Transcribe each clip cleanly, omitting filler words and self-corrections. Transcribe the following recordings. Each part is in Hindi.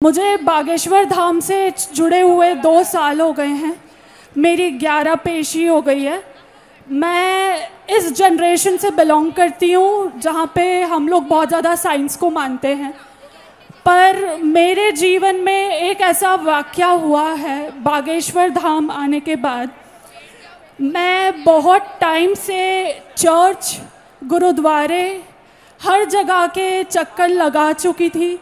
मुझे बागेश्वर धाम से जुड़े हुए 2 साल हो गए हैं। मेरी 11 पेशी हो गई है। मैं इस जनरेशन से बिलोंग करती हूँ जहाँ पे हम लोग बहुत ज़्यादा साइंस को मानते हैं, पर मेरे जीवन में एक ऐसा वाक़या हुआ है बागेश्वर धाम आने के बाद। मैं बहुत टाइम से चर्च, गुरुद्वारे, हर जगह के चक्कर लगा चुकी थी।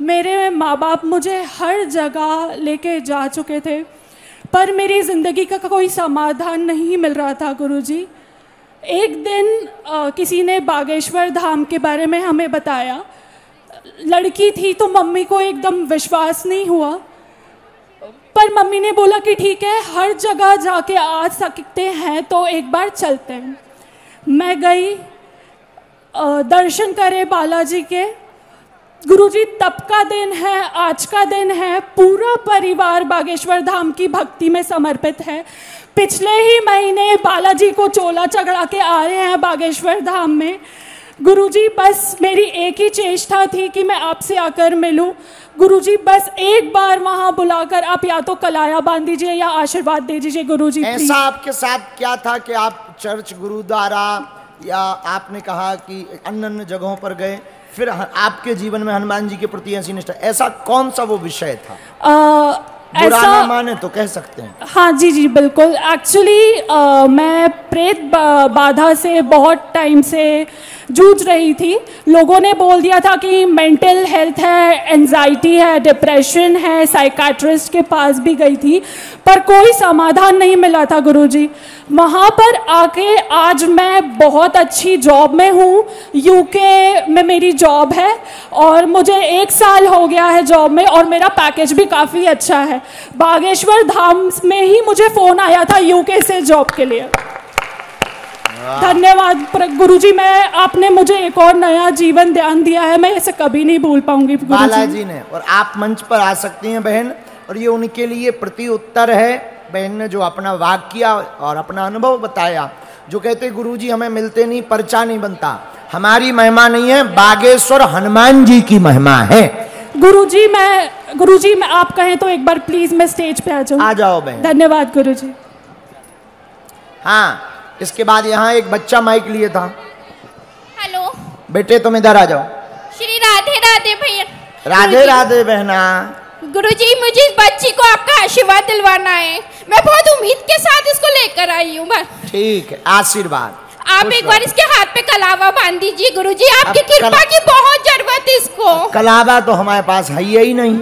मेरे माँ बाप मुझे हर जगह लेके जा चुके थे, पर मेरी ज़िंदगी का कोई समाधान नहीं मिल रहा था गुरुजी। एक दिन किसी ने बागेश्वर धाम के बारे में हमें बताया। लड़की थी तो मम्मी को एकदम विश्वास नहीं हुआ, पर मम्मी ने बोला कि ठीक है, हर जगह जाके आ सकते हैं तो एक बार चलते हैं। मैं गई, दर्शन करे बालाजी के। गुरुजी, तब का दिन है, आज का दिन है, पूरा परिवार बागेश्वर धाम की भक्ति में समर्पित है। पिछले ही महीने बालाजी को चोला चढ़ा के आ रहे हैं बागेश्वर धाम में। गुरुजी, बस मेरी एक ही चेष्टा थी कि मैं आपसे आकर मिलूं। गुरुजी, बस एक बार वहां बुलाकर आप या तो कलाया बांध दीजिए या आशीर्वाद दे दीजिए गुरुजी। ऐसा आपके साथ क्या था कि आप चर्च, गुरुद्वारा या आपने कहा कि अन्य अन्य जगहों पर गए, फिर आपके जीवन में हनुमान जी के प्रति ऐसी निष्ठा, ऐसा कौन सा वो विषय था? बुरा न माने तो कह सकते हैं। हाँ जी जी बिल्कुल। एक्चुअली मैं प्रेत बाधा से बहुत टाइम से जूझ रही थी। लोगों ने बोल दिया था कि मेंटल हेल्थ है, एंजाइटी है, डिप्रेशन है। साइकाट्रिस्ट के पास भी गई थी, पर कोई समाधान नहीं मिला था गुरुजी। वहाँ पर आके आज मैं बहुत अच्छी जॉब में हूँ। यूके में मेरी जॉब है और मुझे 1 साल हो गया है जॉब में, और मेरा पैकेज भी काफ़ी अच्छा है। बागेश्वर धाम में ही मुझे फ़ोन आया था यूके से जॉब के लिए। धन्यवाद गुरुजी, मैं आपने मुझे एक और नया जीवन ध्यान दिया है, मैं इसे कभी नहीं भूल पाऊंगी बालाजी ने। और आप मंच पर आ सकती हैं बहन, और ये उनके लिए प्रति उत्तर है। बहन ने जो अपना वाक्य और अपना अनुभव बताया, जो कहते गुरुजी हमें मिलते नहीं, पर्चा नहीं बनता। हमारी महिमा नहीं है, बागेश्वर हनुमान जी की महिमा है। गुरुजी मैं आप कहें तो एक बार प्लीज मैं स्टेज पे आ जाऊं। आ जाओ बहन। धन्यवाद गुरुजी। हाँ, इसके बाद यहाँ एक बच्चा माइक लिए था। हेलो बेटे, तुम इधर आ जाओ। श्री राधे राधे भैया। राधे राधे बहना। गुरुजी, मुझे इस बच्ची को आपका आशीर्वाद दिलवाना है। मैं बहुत उम्मीद के साथ इसको लेकर आई हूँ। ठीक है, आशीर्वाद। आप एक बार इसके हाथ पे कलावा बांध दीजिए गुरुजी, आपकी कृपा की बहुत जरूरत है इसको। कलावा तो हमारे पास है ही नहीं।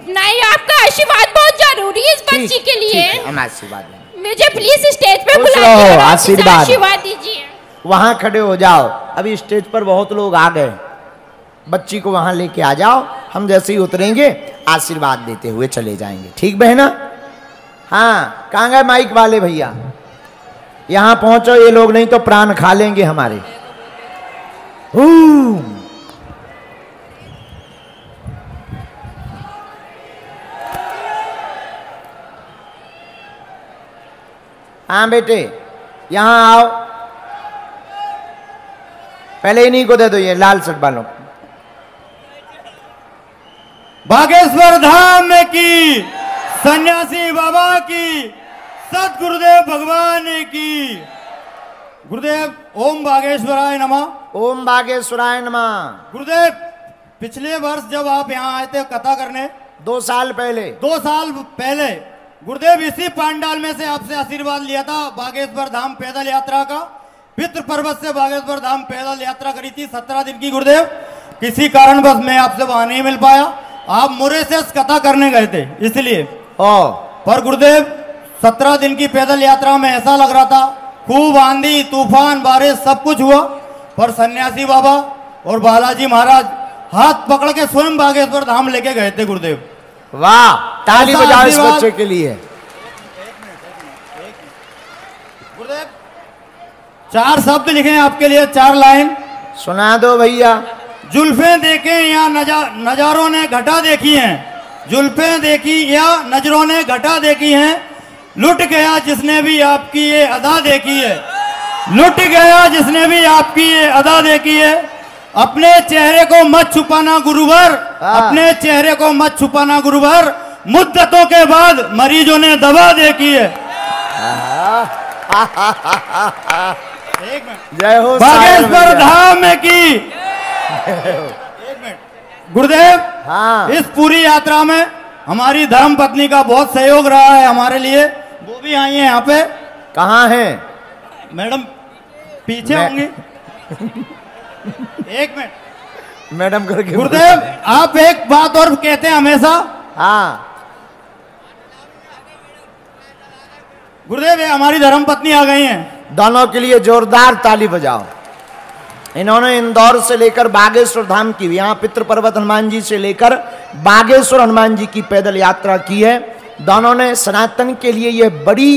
नहीं, आपका आशीर्वाद बहुत जरूरी है इस बच्ची के लिए। हम आशीर्वाद, मुझे प्लीज स्टेज पे बुलाइए, आशीर्वाद दीजिए। वहाँ खड़े हो जाओ। अभी स्टेज पर बहुत लोग आ गए, बच्ची को वहाँ लेके आ जाओ। हम जैसे ही उतरेंगे आशीर्वाद देते हुए चले जाएंगे। ठीक बहना? हाँ, कहाँ गए माइक वाले भैया? यहाँ पहुंचो, ये लोग नहीं तो प्राण खा लेंगे हमारे। हाँ बेटे, यहाँ आओ। पहले इन्हीं को दे दो, ये लाल शर्ट वालों। बागेश्वर धाम की, सन्यासी बाबा की, सतगुरुदेव भगवान की। गुरुदेव, ओम बागेश्वराय नमः। ओम बागेश्वराय नमः। गुरुदेव, पिछले वर्ष जब आप यहाँ आए थे कथा करने, 2 साल पहले, 2 साल पहले, गुरुदेव इसी पांडाल में से आपसे आशीर्वाद लिया था बागेश्वर धाम पैदल यात्रा का। पितृ पर्वत से बागेश्वर धाम पैदल यात्रा करी थी 17 दिन की। गुरुदेव, किसी कारणवश मैं आपसे वहां नहीं मिल पाया। आप मुरे से कथा करने गए थे इसलिए। पर गुरुदेव, 17 दिन की पैदल यात्रा में ऐसा लग रहा था, खूब आंधी तूफान बारिश सब कुछ हुआ, पर सन्यासी बाबा और बालाजी महाराज हाथ पकड़ के स्वयं बागेश्वर धाम लेके गए थे। गुरुदेव, वाह, ताली बजाओ इस बच्चे के लिए। गुरुदेव, 4 शब्द लिखे हैं आपके लिए, 4 लाइन सुना दो भैया। जुल्फें देखें या नजारों ने घटा देखी हैं, जुल्फें देखी या नजरों ने घटा देखी हैं, लुट गया जिसने भी आपकी ये अदा देखी है, लुट गया जिसने भी आपकी ये अदा देखी है। अपने चेहरे को मत छुपाना गुरुवर, अपने चेहरे को मत छुपाना गुरुवर, मुद्दतों के बाद मरीजों ने दवा देखी है। एक मिनट, जय हो बागेश्वर धाम में की। एक मिनट गुरुदेव, हाँ, इस पूरी यात्रा में हमारी धर्म पत्नी का बहुत सहयोग रहा है हमारे लिए, वो भी आई है यहाँ पे। कहाँ है मैडम? पीछे होंगी। एक मिनट मैडम करके। गुरुदेव, आप एक बात और कहते हैं हमेशा। हाँ गुरुदेव, ये हमारी धर्म पत्नी आ गई हैं। दोनों के लिए जोरदार ताली बजाओ। इन्होंने इंदौर से लेकर बागेश्वर धाम की, यहाँ पितृ पर्वत हनुमान जी से लेकर बागेश्वर हनुमान जी की पैदल यात्रा की है। दोनों ने सनातन के लिए यह बड़ी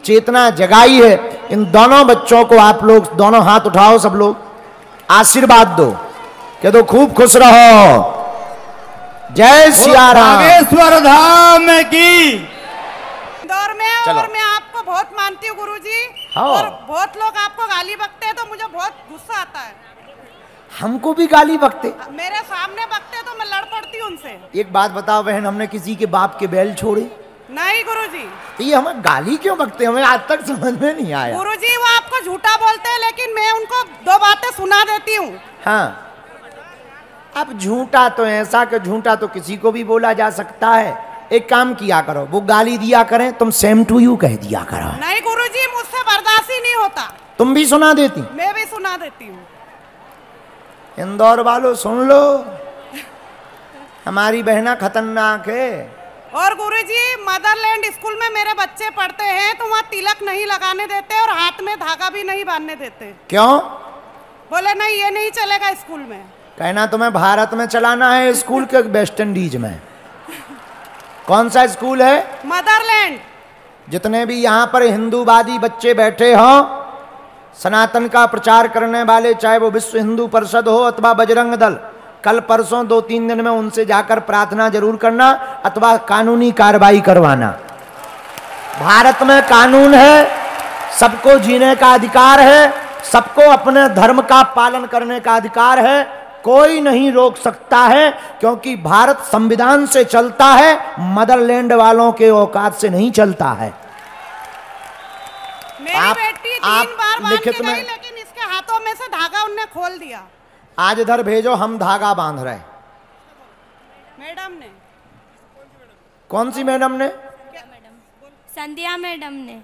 चेतना जगाई है। इन दोनों बच्चों को आप लोग दोनों हाथ उठाओ, सब लोग आशीर्वाद दो, कह दो खूब खुश रहो। जय सिया राम। बागेश्वर धाम की। इंदौर में चलो। और मैं आपको बहुत मानती हूँ गुरुजी। हाँ। और बहुत लोग आपको गाली बकते हैं तो मुझे बहुत गुस्सा आता है। हमको भी गाली बकते, मेरे सामने बकते हैं तो मैं लड़ पड़ती हूँ उनसे। एक बात बताओ बहन, हमने किसी के बाप के बैल छोड़े? नहीं गुरुजी। तो ये हमें गाली क्यों बकते, हमें आज तक समझ में नहीं आया। गुरुजी वो आपको झूठा बोलते हैं, लेकिन मैं उनको दो बातें सुना देती हूँ। हाँ, अब झूठा तो ऐसा कि झूठा तो किसी को भी बोला जा सकता है। एक काम किया करो, वो गाली दिया करें, तुम सेम टू यू कह दिया करो। नहीं गुरुजी, मुझसे बर्दाश्त ही नहीं होता। तुम भी सुना देती? मैं भी सुना देती हूँ। इंदौर वालों सुन लो, हमारी बहना खतरनाक है। और गुरुजी, मदरलैंड स्कूल में मेरे बच्चे पढ़ते हैं तो वहाँ तिलक नहीं लगाने देते और हाथ में धागा भी नहीं बांधने देते। क्यों? बोले नहीं, ये नहीं चलेगा स्कूल में। कहना तुम्हें भारत में चलाना है स्कूल के वेस्ट इंडीज में? कौन सा स्कूल है? मदरलैंड। जितने भी यहाँ पर हिंदूवादी बच्चे बैठे हों, सनातन का प्रचार करने वाले, चाहे वो विश्व हिंदू परिषद हो अथवा बजरंग दल, कल परसों 2-3 दिन में उनसे जाकर प्रार्थना जरूर करना अथवा कानूनी कार्रवाई करवाना। भारत में कानून है, सबको जीने का अधिकार है, सबको अपने धर्म का पालन करने का अधिकार है, कोई नहीं रोक सकता है, क्योंकि भारत संविधान से चलता है, मदरलैंड वालों के औकात से नहीं चलता है। मेरी बेटी 3 बार बांध के गई, लेकिन इसके हाथों में से धागा उनने खोल दिया। आज इधर भेजो, हम धागा बांध रहे। मैडम ने। कौन सी मैडम ने? संध्या मैडम ने।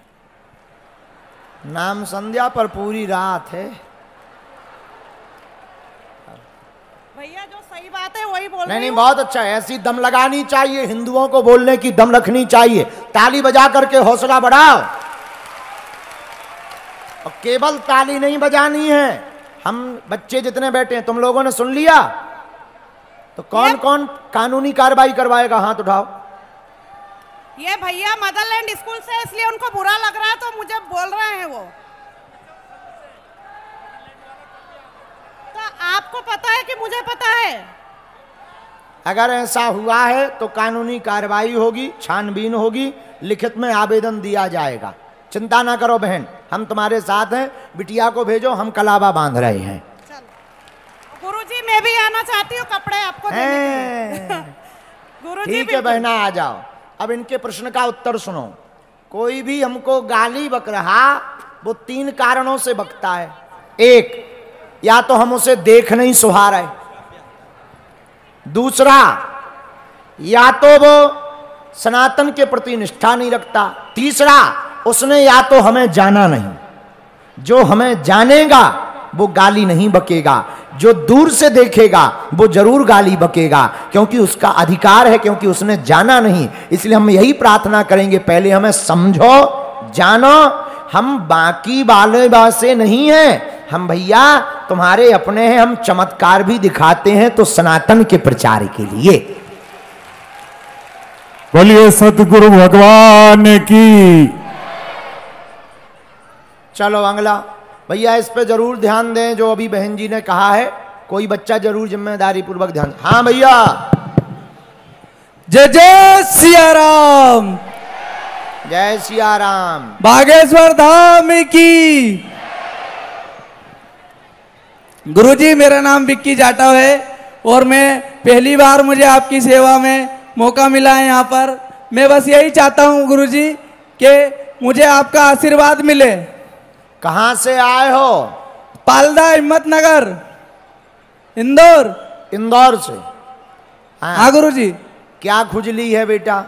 नाम संध्या पर पूरी रात है। भैया जो सही बात है वही बोल नहीं, बहुत अच्छा है, ऐसी दम लगानी चाहिए, हिंदुओं को बोलने की दम रखनी चाहिए। ताली बजा करके हौसला बढ़ाओ। और केवल ताली नहीं बजानी है, हम बच्चे जितने बैठे हैं, तुम लोगों ने सुन लिया, तो कौन कौन कानूनी कार्रवाई करवाएगा? हाथ उठाओ। ये भैया मदरलैंड स्कूल से, इसलिए उनको बुरा लग रहा है तो मुझे बोल रहे हैं वो। तो आपको पता है कि मुझे पता है? अगर ऐसा हुआ है तो कानूनी कार्रवाई होगी, छानबीन होगी, लिखित में आवेदन दिया जाएगा। चिंता ना करो बहन, हम तुम्हारे साथ हैं। बिटिया को भेजो, हम कलावा बांध रहे हैं। गुरुजी मैं भी आना चाहती हूँ कपड़े आपको देने के लिए। गुरुजी ठीक है बहना, आ जाओ। अब इनके प्रश्न का उत्तर सुनो। कोई भी हमको गाली बक रहा, वो 3 कारणों से बकता है। एक, या तो हम उसे देख नहीं सुहा रहे। दूसरा, या तो वो सनातन के प्रति निष्ठा नहीं रखता। तीसरा, उसने या तो हमें जाना नहीं। जो हमें जानेगा वो गाली नहीं बकेगा, जो दूर से देखेगा वो जरूर गाली बकेगा, क्योंकि उसका अधिकार है, क्योंकि उसने जाना नहीं। इसलिए हम यही प्रार्थना करेंगे, पहले हमें समझो, जानो। हम बाकी वाले बासे नहीं हैं, हम भैया तुम्हारे अपने हैं। हम चमत्कार भी दिखाते हैं तो सनातन के प्रचार के लिए। बोलिए सतगुरु भगवान की। चलो अगला भैया, इस पे जरूर ध्यान दें जो अभी बहन जी ने कहा है। कोई बच्चा जरूर जिम्मेदारी पूर्वक ध्यान। हाँ भैया। जय जय सिया राम। जय सिया राम। बागेश्वर धाम की। गुरुजी मेरा नाम विक्की जाटव है और मैं पहली बार मुझे आपकी सेवा में मौका मिला है यहाँ पर। मैं बस यही चाहता हूँ गुरुजी कि मुझे आपका आशीर्वाद मिले। कहाँ से आए हो? पालदा हिम्मतनगर इंदौर। इंदौर से? हाँ गुरुजी। क्या खुजली है बेटा?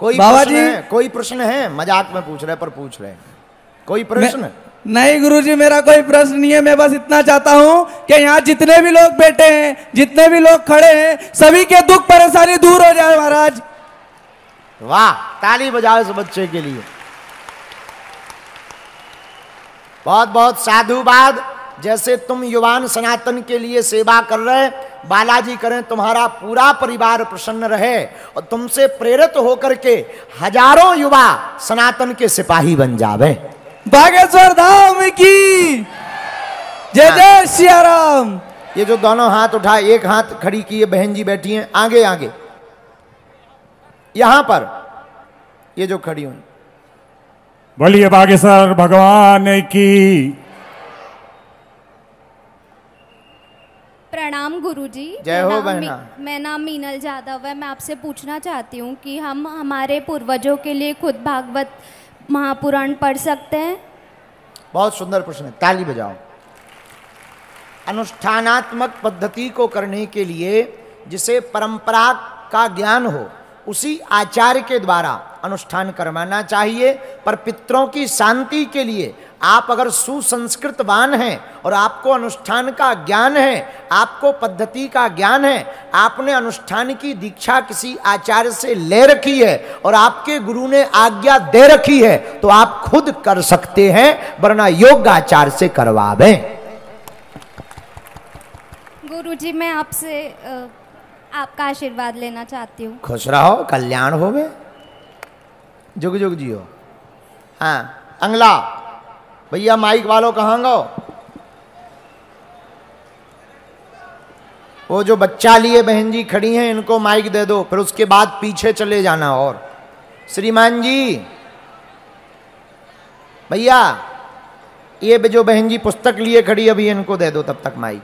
कोई बाबा प्रश्न जी है? कोई प्रश्न है? मजाक में पूछ रहे पर पूछ रहे, कोई प्रश्न? नहीं गुरुजी मेरा कोई प्रश्न नहीं है। मैं बस इतना चाहता हूँ कि यहाँ जितने भी लोग बैठे हैं, जितने भी लोग खड़े हैं, सभी के दुख परेशानी दूर हो जाए महाराज। वाह, ताली बजाओ इस बच्चे के लिए। बहुत बहुत साधुवाद। जैसे तुम युवान सनातन के लिए सेवा कर रहे, बालाजी करें तुम्हारा पूरा परिवार प्रसन्न रहे और तुमसे प्रेरित होकर के हजारों युवा सनातन के सिपाही बन जावे। बागेश्वर धाम की जय जय सिया राम। ये जो दोनों हाथ उठाए, एक हाथ खड़ी की ये बहन जी बैठी हैं आगे आगे, यहां पर ये जो खड़ी हुई, बोलिए बागेश्वर भगवान की। प्रणाम गुरुजी। जय हो बहना। मैं नाम मीनल जादव है। मैं आपसे पूछना चाहती हूँ कि हम हमारे पूर्वजों के लिए खुद भागवत महापुराण पढ़ सकते हैं? बहुत सुंदर प्रश्न है, ताली बजाओ। अनुष्ठानात्मक पद्धति को करने के लिए जिसे परंपरा का ज्ञान हो, उसी आचार्य के द्वारा अनुष्ठान करवाना चाहिए। पर पितरों की शांति के लिए आप अगर सुसंस्कृतवान हैं और आपको अनुष्ठान का ज्ञान है, आपको पद्धति का ज्ञान है, आपने अनुष्ठान की दीक्षा किसी आचार्य से ले रखी है और आपके गुरु ने आज्ञा दे रखी है, तो आप खुद कर सकते हैं, वरना योग्य आचार्य से करवावें। गुरुजी मैं आपसे आपका आशीर्वाद लेना चाहती हूँ। खुश रहो, कल्याण होवे, जुग जुग जियो। हाँ अंगला भैया, माइक वालों कहाँ गो? वो जो बच्चा लिए बहन जी खड़ी हैं, इनको माइक दे दो, फिर उसके बाद पीछे चले जाना। और श्रीमान जी, भैया ये जो बहन जी पुस्तक लिए खड़ी, अभी इनको दे दो तब तक माइक,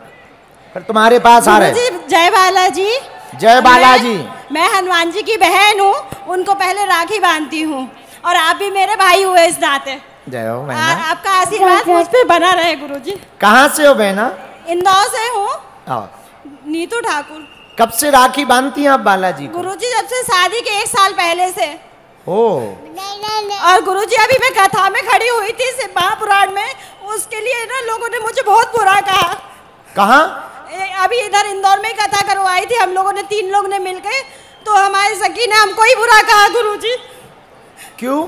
फिर तुम्हारे पास आ रहे। जय बालाजी। जय बालाजी। मैं हनुमान जी की बहन हूँ, उनको पहले राखी बांधती हूँ और आप भी मेरे भाई हुए इस नाते। जय हो बहना। आपका आशीर्वाद मुझ पे बना रहे गुरुजी। कहाँ से हो बहना? इंदौर से हूँ। आओ। नीतू ठाकुर। कब से राखी बांधती हैं आप बालाजी को? गुरुजी जब से शादी के 1 साल पहले से। ओ। और गुरुजी अभी मैं कथा में खड़ी हुई थी महापुराण में, उसके लिए ना लोगों ने मुझे बहुत बुरा कहा। कहाँ? अभी इधर इंदौर में कथा करवाई थी हम लोगों ने, 3 लोग ने मिलकर, तो हमारी सखी ने हमको ही बुरा कहा गुरुजी। क्यों?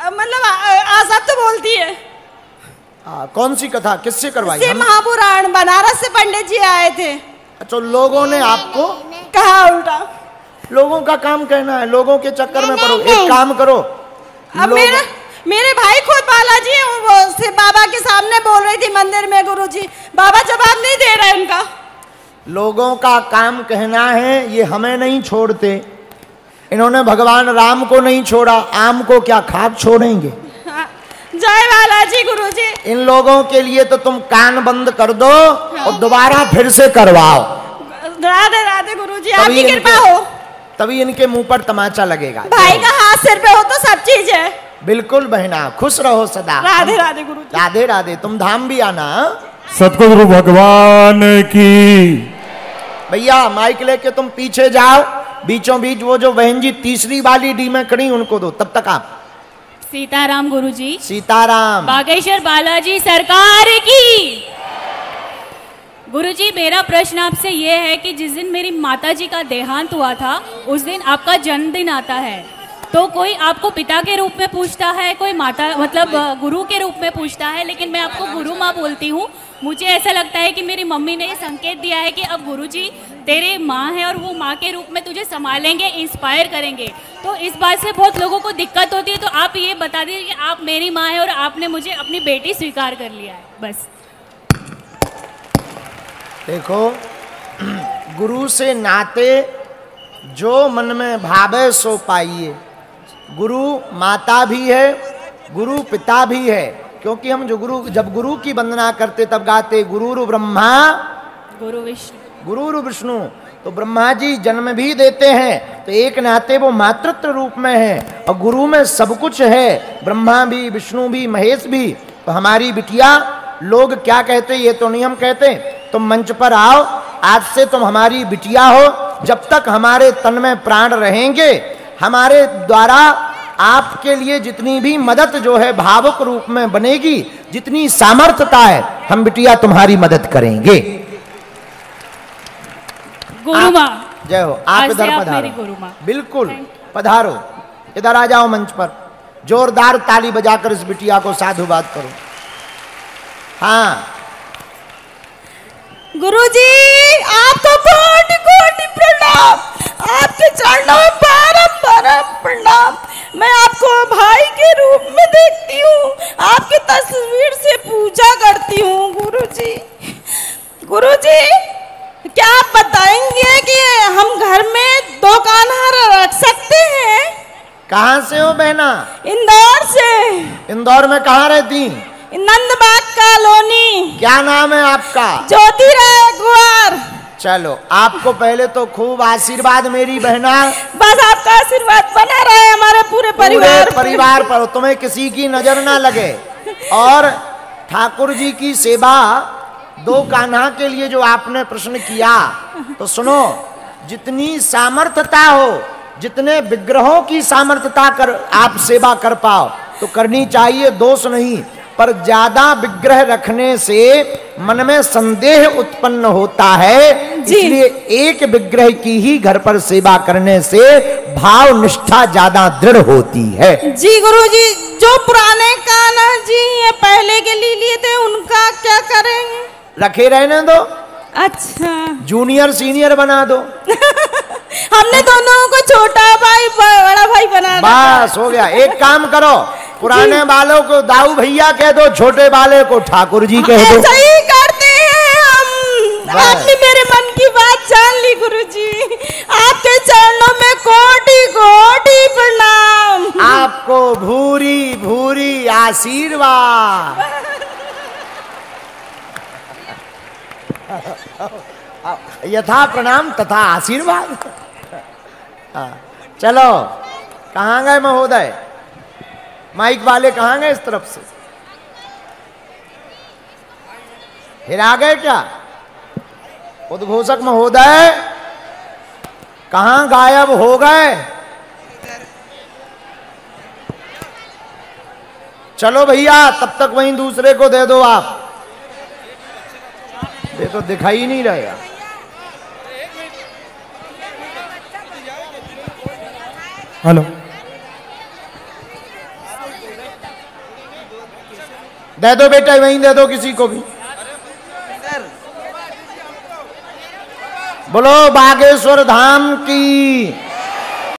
मतलब आशा तो बोलती है। कौन सी कथा किससे करवाई? महापुराण बनारस से पंडित जी आए थे। अच्छा, लोगों ने आपको कहा उल्टा? लोगों का काम कहना है, लोगों के चक्कर में पड़ो। एक काम करो, अब मेरे भाई खुद बालाजी हैं, वो शिव बाबा के सामने बोल रही थी मंदिर में गुरुजी, बाबा जवाब नहीं दे रहे उनका। लोगों का काम कहना है, ये हमें नहीं छोड़ते। इन्होंने भगवान राम को नहीं छोड़ा, आम को क्या खाक छोड़ेंगे? जय बालाजी गुरुजी। इन लोगों के लिए तो तुम कान बंद कर दो और दोबारा फिर से करवाओ। राधे राधे गुरुजी, आपकी कृपा हो, तभी इनके मुंह पर तमाचा लगेगा। भाई का हाथ सिर पे हो तो सब चीज है। बिल्कुल बहना, खुश रहो सदा। राधे राधे गुरुजी। राधे राधे। तुम धाम भी आना। सतगुरु भगवान की। भैया माइक लेके तुम पीछे जाओ, बीचों बीच वो जो बहन जी तीसरी वाली डी में खड़ी उनको दो, तब तक आप। सीताराम गुरुजी। सीताराम। बागेश्वर बालाजी सरकार की। गुरुजी मेरा प्रश्न आपसे ये है कि जिस दिन मेरी माताजी का देहांत हुआ था, उस दिन आपका जन्मदिन आता है, तो कोई आपको पिता के रूप में पूछता है, कोई माता मतलब गुरु के रूप में पूछता है, लेकिन मैं आपको गुरु माँ बोलती हूँ। मुझे ऐसा लगता है कि मेरी मम्मी ने ये संकेत दिया है कि अब गुरुजी तेरे माँ है और वो माँ के रूप में तुझे संभालेंगे, इंस्पायर करेंगे। तो इस बात से बहुत लोगों को दिक्कत होती है, तो आप ये बता दीजिए कि आप मेरी माँ है और आपने मुझे अपनी बेटी स्वीकार कर लिया है, बस। देखो, गुरु से नाते जो मन में भावे सो पाइए। गुरु माता भी है, गुरु पिता भी है, क्योंकि हम जब गुरु की वंदना करते तब गाते गुरुरु ब्रह्मा गुरुरु विष्णु। तो ब्रह्मा जी जन्म भी देते हैं तो एक नाते वो मातृत्व रूप में है और गुरु में सब कुछ है, ब्रह्मा भी, विष्णु भी, महेश भी। तो हमारी बिटिया, लोग क्या कहते ये तो नहीं हम कहते, तुम मंच पर आओ, आज से तुम हमारी बिटिया हो। जब तक हमारे तन में प्राण रहेंगे, हमारे द्वारा आपके लिए जितनी भी मदद जो है भावुक रूप में बनेगी, जितनी सामर्थ्यता है, हम बिटिया तुम्हारी मदद करेंगे। गुरु माँ जय हो। आप इधर पधारो, बिल्कुल पधारो, इधर आ जाओ मंच पर। जोरदार ताली बजाकर इस बिटिया को साधुवाद करो। हाँ गुरुजी, आपको कोटि कोटि प्रणाम, आपके चरणों में बारंबार प्रणाम। मैं आपको भाई के रूप में देखती हूँ, आपकी तस्वीर से पूजा करती हूँ गुरुजी। गुरुजी, क्या आप बताएंगे कि हम घर में 2 कान्हा रख सकते हैं? कहाँ से हो बहना? इंदौर से। इंदौर में कहाँ रहती? नंदबाग कॉलोनी। क्या नाम है आपका? ज्योतिराय गुआर। चलो, आपको पहले तो खूब आशीर्वाद मेरी बहना। बस आपका आशीर्वाद बना रहे हमारे पूरे परिवार पर, तुम्हें किसी की नजर ना लगे। और ठाकुर जी की सेवा 2 कान्हा के लिए जो आपने प्रश्न किया, तो सुनो, जितनी सामर्थ्यता हो, जितने विग्रहों की सामर्थ्यता कर आप सेवा कर पाओ तो करनी चाहिए, दोष नहीं। पर ज्यादा विग्रह रखने से मन में संदेह उत्पन्न होता है, इसलिए एक विग्रह की ही घर पर सेवा करने से भाव निष्ठा ज्यादा दृढ़ होती है। जी गुरुजी, जो पुराने कान्हा जी ये पहले के लिए थे, उनका क्या करेंगे? रखे रहने दो। अच्छा, जूनियर सीनियर बना दो। हमने दोनों को छोटा भाई बड़ा भाई बना दिया। बस हो गया। एक काम करो, पुराने वालों को दाऊ भैया कह दो, छोटे वाले को ठाकुर जी कह दो। ऐसा ही करते हैं हम। आपने मेरे मन की बात जान ली गुरुजी। आपके चरणों में कोटि कोटि प्रणाम। आपको भूरी भूरी आशीर्वाद। यथा प्रणाम तथा आशीर्वाद। चलो, कहाँ गए महोदय? माइक वाले कहाँ गए? इस तरफ से हिरा गए क्या? उद्घोषक महोदय कहाँ गायब हो गए? चलो भैया, तब तक वहीं दूसरे को दे दो आप। ये तो दिखाई ही नहीं रहा। हेलो, दे दो बेटा, वहीं दे दो किसी को भी। बोलो बागेश्वर धाम की।